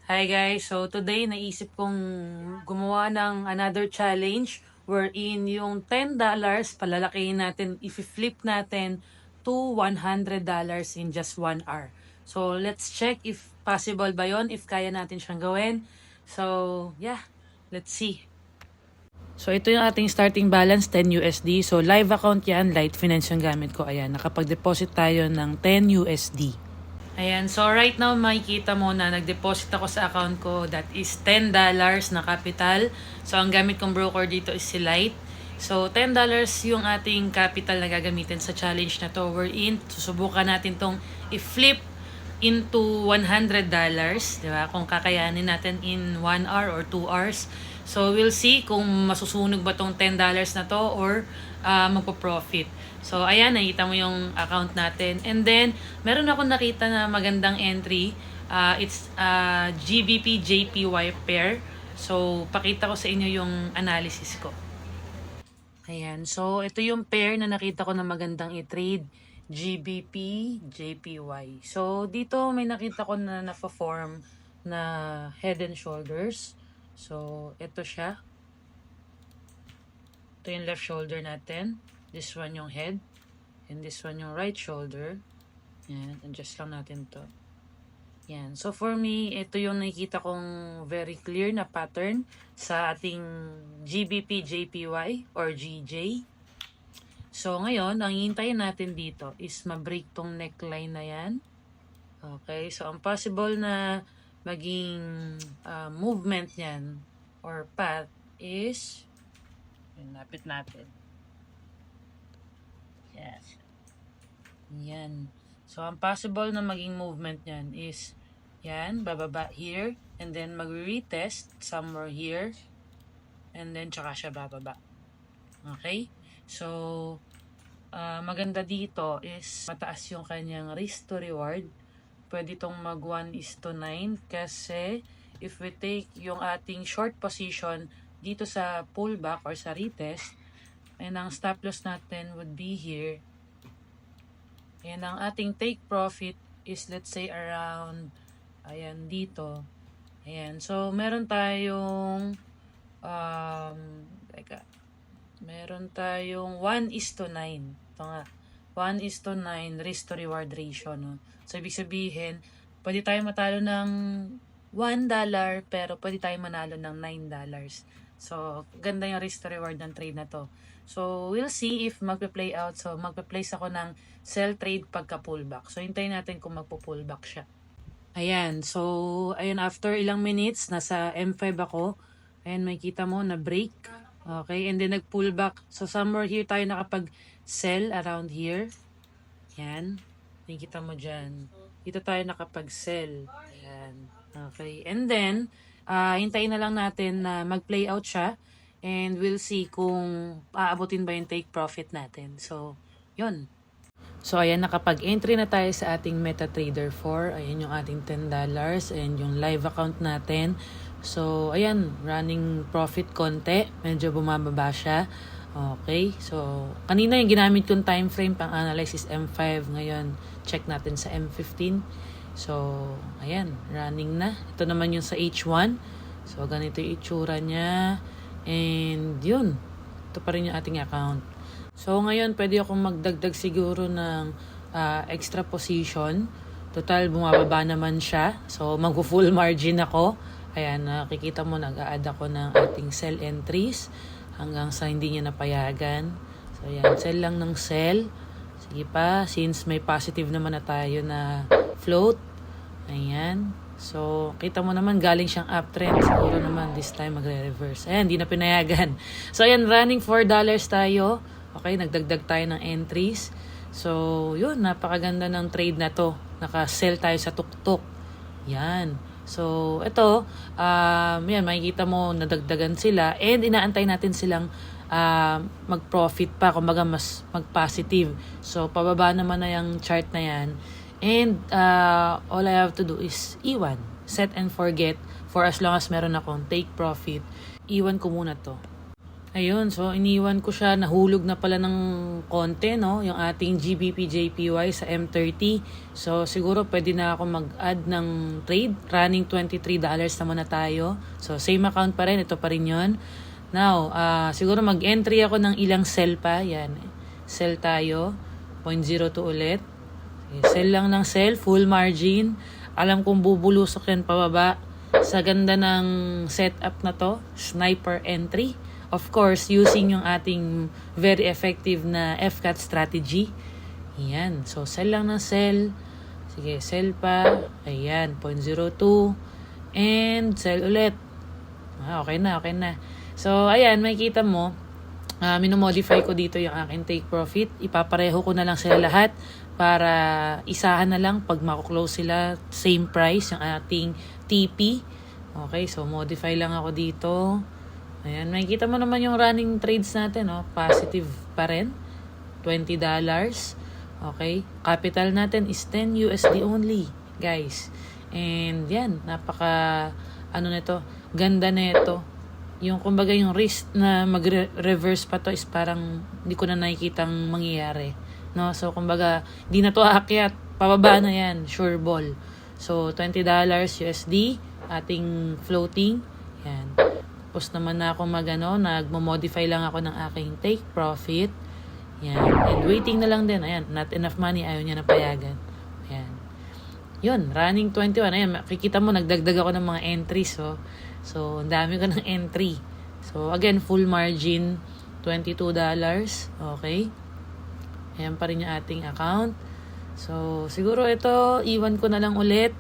Hi guys, so today naisip kong gumawa ng another challenge wherein yung $10 palalakihin natin, i-flip natin to $100 in just 1 hour. So let's check if possible ba yon, if kaya natin siyang gawin. So yeah, let's see. So ito yung ating starting balance, 10 USD. So live account yan, Light Finance yung gamit ko. Ayan, nakapag-deposit tayo ng 10 USD. Ayan, so right now makikita mo na nag-deposit ako sa account ko, that is $10 na capital. So ang gamit kong broker dito is si Light. So $10 yung ating capital na gagamitin sa challenge na to. Wherein susubukan natin tong i-flip into $100, di ba? Kung kakayanin natin in 1 hour or 2 hours. So we'll see kung masusunog ba tong $10 na to or magpo-profit. So ayan, nakita mo yung account natin. And then, meron ako nakita na magandang entry. It's GBP JPY pair. So pakita ko sa inyo yung analysis ko. Ayan, so ito yung pair na nakita ko na magandang i-trade. GBP JPY. So dito may nakita ko na na-form na head and shoulders. So ito siya. Ito yung left shoulder natin. This one yung head. And this one yung right shoulder. Yan, adjust lang natin to. Yan. So for me, ito yung nakikita kong very clear na pattern sa ating GBP JPY or GJ. So ngayon, ang hihintayin natin dito is ma-break tong neckline na yan. Okay, so ang possible na maging movement niyan or path is, lapit natin. Yes. Yan. So, ang possible na maging movement niyan is, yan, bababa here, and then mag-retest somewhere here, and then tsaka siya bababa. Okay? So, maganda dito is mataas yung kanyang risk to reward. Pwede itong mag 1:9 kasi if we take yung ating short position dito sa pullback or sa retest, and ang stop loss natin would be here. And ang ating take profit is let's say around, ayan, dito. Ayan. So, meron tayong, meron tayong 1:9. Ito nga. 1:9 risk to reward ratio, no? So, ibig sabihin, pwede tayo matalo ng $1 pero pwede tayo manalo ng $9. So, ganda yung risk to reward ng trade na to. So, we'll see if magpe-play out. So, magpe-place ako ng sell trade pagka pullback. So, hintayin natin kung magpo-pullback siya. Ayan. So, ayun, after ilang minutes, nasa M5 ako. Ayan, makikita mo na break. Okay, and then nag-pullback. So, somewhere here tayo nakapag-sell around here. Ayan. Nakikita mo dyan. Dito tayo nakapag-sell. Ayan. Okay, and then, hintayin na lang natin na mag-play out siya. And we'll see kung aabutin ba yung take profit natin. So, yun. So, ayan, nakapag-entry na tayo sa ating MetaTrader 4. Ayan yung ating $10 and yung live account natin. So, ayan, running profit konti. Medyo bumababa siya. Okay, so, kanina yung ginamit kong time frame pang analysis M5. Ngayon, check natin sa M15. So, ayan, running na. Ito naman yung sa H1. So, ganito yung itsura niya. And yun, ito pa rin yung ating account. So ngayon, pwede akong magdagdag siguro ng extra position. Total, bumababa naman siya. So mag-full margin ako. Ayan, nakikita mo, nag-a-add ako ng ating sell entries hanggang sa hindi niya napayagan. So ayan, sell lang ng sell. Sige pa, since may positive naman na tayo na float. Ayan. So, kita mo naman, galing siyang uptrend. Siguro naman, this time magre-reverse. Ayan, hindi na pinayagan. So, ayan, running $4 tayo. Okay, nagdagdag tayo ng entries. So, yun, napakaganda ng trade na to. Naka-sell tayo sa tuktok. Yan. So, ito, yan, makikita mo, nadagdagan sila. And inaantay natin silang mag-profit pa. Kumbaga, mas mag-positive. So, pababa naman na yung chart na yan. And all I have to do is iwan. Set and forget for as long as meron akong take profit. Iwan ko muna to. Ayun, so iniwan ko siya, nahulog na pala ng konti, no? Yung ating GBP JPY sa M30. So siguro pwede na ako mag-add ng trade. Running $23 na muna tayo. So same account pa rin, ito pa rin yun. Now, siguro mag-entry ako ng ilang sell pa. Yan, sell tayo. 0.02 ulit. Sell lang ng sell, full margin. Alam kong bubulusok yan pababa. Sa ganda ng setup na to, sniper entry. Of course, using yung ating very effective na FCAT strategy. Ayan. So, sell lang ng sell. Sige, sell pa. Ayan, 0.02. And sell ulit. Okay na, okay na. So, ayan, makikita mo, minomodify ko dito yung aking take profit. Ipapareho ko na lang sila lahat para isahan na lang pag mako-close sila, same price yung ating TP. Okay, so modify lang ako dito. Ayan, makikita mo naman yung running trades natin, no? Positive pa rin. $20. Okay, capital natin is 10 USD only, guys. And yan, napaka, nito, ganda na ito. Yung kumbaga yung risk na mag-reverse pa to is parang hindi ko na nakikitang mangyayari. No? So kumbaga, di na to aakyat. Pababa na yan, sure ball. So $20 USD, ating floating. Yan. Tapos naman na ako nagmo-modify lang ako ng aking take profit. Yan. And waiting na lang din. Ayan, not enough money, ayaw niya na payagan. Ayan. Yun, running 21. Ayan, makikita mo, nagdagdag ako ng mga entries. So, ang dami ko ng entry. So, again, full margin, $22. Okay. Ayan pa rin yung ating account. So, siguro ito, iwan ko na lang ulit.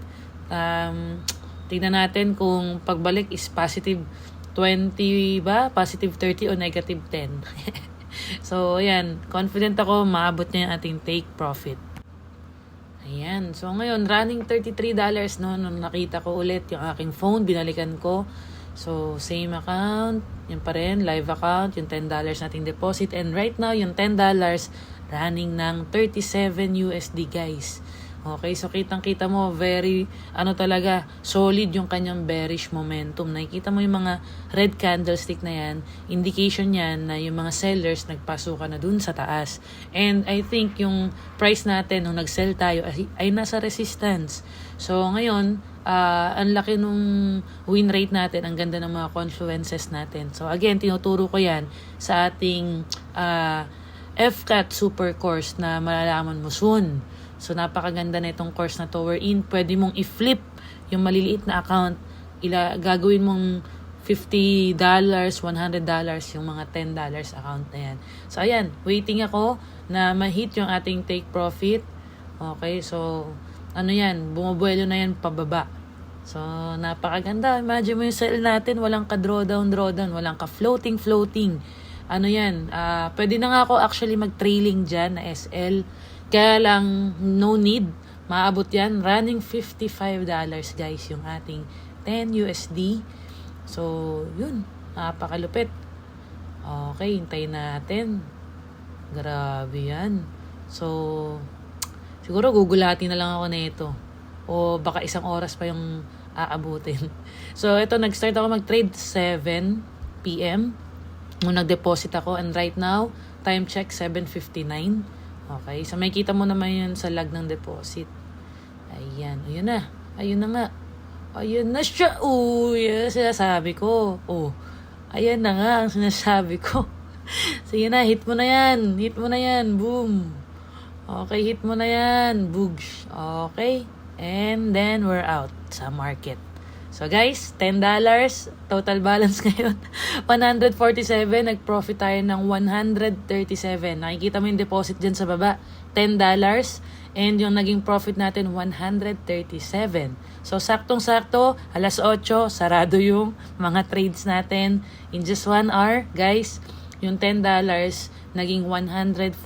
Tingnan natin kung pagbalik is positive 20 ba? Positive 30 o negative 10. So, ayan. Confident ako maabot niya yung ating take profit. Ayan. So, ngayon, running $33, no? Nung nakita ko ulit yung aking phone, binalikan ko. So, same account. Yan pa rin. Live account. Yung $10 nating deposit. And right now, yung $10 running ng 37 USD, guys. Okay, so kitang-kita mo, very, talaga, solid yung kanyang bearish momentum. Nakikita mo yung mga red candlestick na yan, indication yan na yung mga sellers nagpasukan na dun sa taas. And I think yung price natin nung nag-sell tayo ay nasa resistance. So ngayon, ang laki nung win rate natin, ang ganda ng mga confluences natin. So again, tinuturo ko yan sa ating FCAT super course na malalaman mo soon. So, napakaganda na itong course na to wherein pwede mong i-flip yung maliliit na account. Gagawin mong $50, $100, yung mga $10 account na yan. So, ayan. Waiting ako na ma-hit yung ating take profit. Okay, so, yan. Bumubuelo na yan pababa. So, napakaganda. Imagine mo yung sell natin. Walang ka-drawdown. Walang ka-floating. Yan. Pwede na nga ako actually mag-trailing dyan na SL. Kaya lang, no need. Maabot yan. Running $55, guys, yung ating 10 USD. So, yun. Napakalupit. Okay, hintayin natin. Grabe yan. So, siguro gugulatin na lang ako na ito. O baka isang oras pa yung aabutin. So, ito, nag-start ako mag-trade 7 p.m. Nung nag-deposit ako. And right now, time check 7:59. Okay, so may kita mo naman yun sa lag ng deposit. Ayan, ayun na. Ayun na nga. Ayun na siya. Yan sinasabi ko. Ayan na nga ang sinasabi ko. Sige na, hit mo na yan. Boom. Okay, hit mo na yan. Boogs. Okay. And then we're out sa market. So guys, $10, total balance ngayon, 147, nag-profit tayo ng 137. Nakikita mo yung deposit dyan sa baba, $10, and yung naging profit natin, 137. So saktong-sakto, 8:00, sarado yung mga trades natin. In just 1 hour, guys, yung $10, naging 147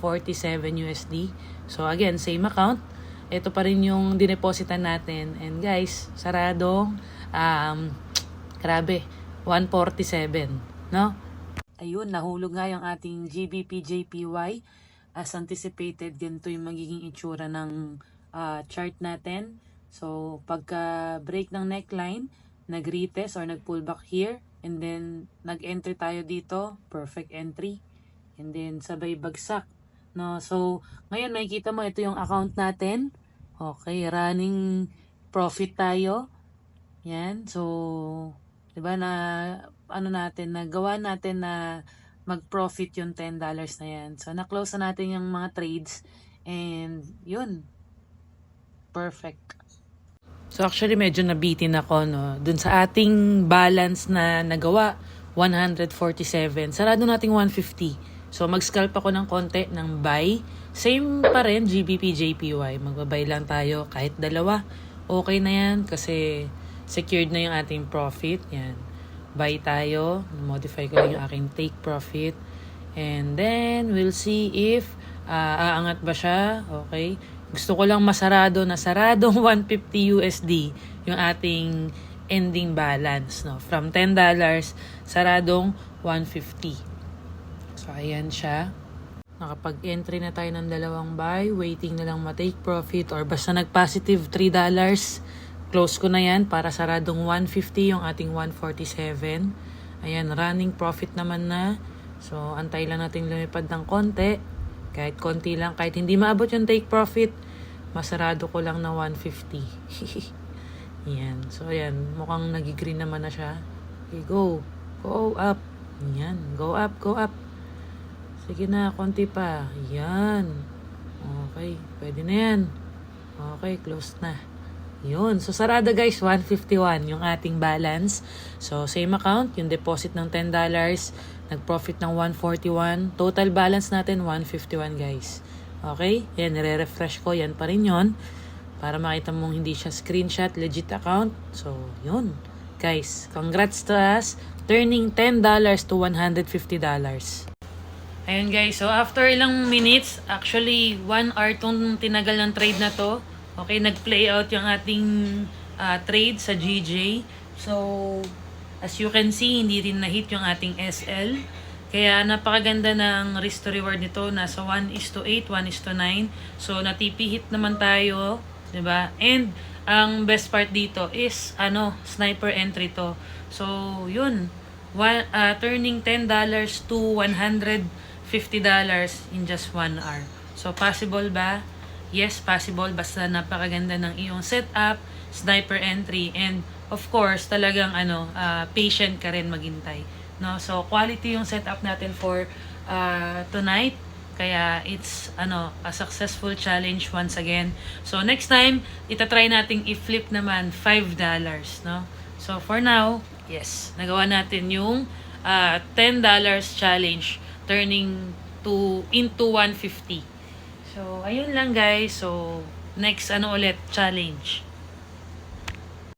USD. So again, same account. Ito pa rin yung dinepositan natin. And guys, saradong, grabe, 147, no? Ayun, nahulog nga yung ating GBP JPY. As anticipated, ganito yung magiging itsura ng chart natin. So, pagka break ng neckline, nag-retest or nag-pullback here, And then, nag-entry tayo dito. Perfect entry. And then, sabay bagsak. No? So, ngayon makikita mo, ito yung account natin. Okay, running profit tayo. Yan. So, 'di ba na ano natin, nagawa natin na mag-profit yung $10 na yan. So, na-close na natin yung mga trades and yun, perfect. So, actually medyo nabitin ako, no, dun sa ating balance na nagawa, 147. Sarado nating 150. So, mag-scalp ako ng konti ng buy. Same pa rin, GBP, JPY. Magbabay lang tayo kahit dalawa. Okay na yan kasi secured na yung ating profit. Yan. Buy tayo. Modify ko lang yung aking take profit. And then, we'll see if aangat ba siya. Okay. Gusto ko lang masarado na saradong 150 USD yung ating ending balance. No? From $10, saradong 150. So, ayan siya. Nakapag-entry na tayo ng dalawang buy. Waiting na lang ma-take profit or basta nag-positive $3. Close ko na yan para saradong 150 yung ating 147. Ayan, running profit naman na. So, antay lang natin lumipad ng konti. Kahit konti lang, kahit hindi maabot yung take profit, masarado ko lang na 150. Yan. So, ayan. Mukhang nag-green naman na siya. Okay, go. Go up. Yan. Go up, go up. Sige na, konti pa. Yan. Okay, pwede na yan. Okay, close na. Yun. So, sarado guys, 151 yung ating balance. So, same account, yung deposit ng $10, nag-profit ng 141. Total balance natin, 151 guys. Okay? Yan, nire-refresh ko. Yan pa rin yun. Para makita mong hindi siya screenshot, legit account. So, yun. Guys, congrats to us. Turning $10 to $150. Ayun guys, so after ilang minutes, actually 1 hour tong tinagal ng trade na to. Okay, nag-play out yung ating trade sa GJ. So, as you can see, hindi rin na-hit yung ating SL. Kaya napakaganda ng risk to reward nito. Nasa 1:8, 1:9. So, na-TP hit naman tayo. 'Di ba? And, ang best part dito is, sniper entry to. So, yun. Turning $10 to $150 in just 1 hour. So, possible ba? Yes, possible. Basta napakaganda ng iyong setup, sniper entry, and of course, talagang patient ka rin maghintay. No? So, quality yung setup natin for tonight. Kaya, it's a successful challenge once again. So, next time, itatry nating i-flip naman $5. No? So, for now, yes, nagawa natin yung $10 challenge turning into 150. So, ayun lang guys. So, next ulit, challenge.